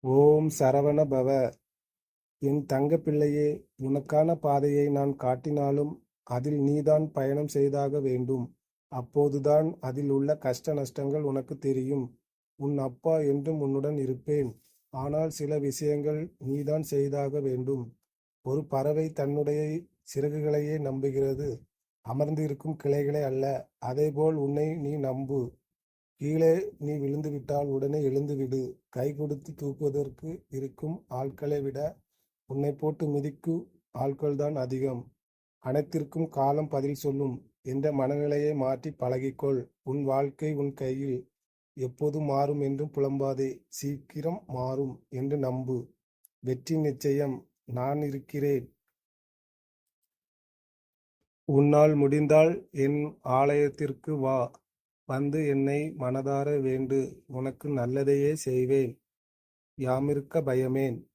ஓம் சரவண பவ. என் தங்கப் பிள்ளையே, உனக்கான பாதையை நான் காட்டினாலும் அதில் நீதான் பயணம் செய்தாக வேண்டும். அப்போதுதான் அதில் உள்ள கஷ்ட நஷ்டங்கள் உனக்கு தெரியும். உன் அப்பா என்றும் உன்னுடன் இருப்பேன். ஆனால் சில விஷயங்கள் நீதான் செய்தாக வேண்டும். ஒரு பறவை தன்னுடைய சிறகுகளையே நம்புகிறது, அமர்ந்து இருக்கும் கிளைகளை அல்ல. அதேபோல் உன்னை நீ நம்பு. கீழே நீ விழுந்துவிட்டால் உடனே எழுந்துவிடு. கை கொடுத்து தூக்குவதற்கு இருக்கும் ஆட்களை விட உன்னை போட்டு மிதிக்கும் ஆட்கள்தான் அதிகம். அனைத்திற்கும் காலம் பதில் சொல்லும் என்ற மனநிலையை மாற்றி பழகிக்கொள். உன் வாழ்க்கை உன் கையில். எப்போது மாறும் என்று புலம்பாதே. சீக்கிரம் மாறும் என்று நம்பு. வெற்றி நிச்சயம். நான் இருக்கிறேன். உன்னால் முடிந்தால் என் ஆலயத்திற்கு வா. வந்து என்னை மனதார வேண்டு. உனக்கு நல்லதையே செய்வேன். யாமிருக்க பயமேன்.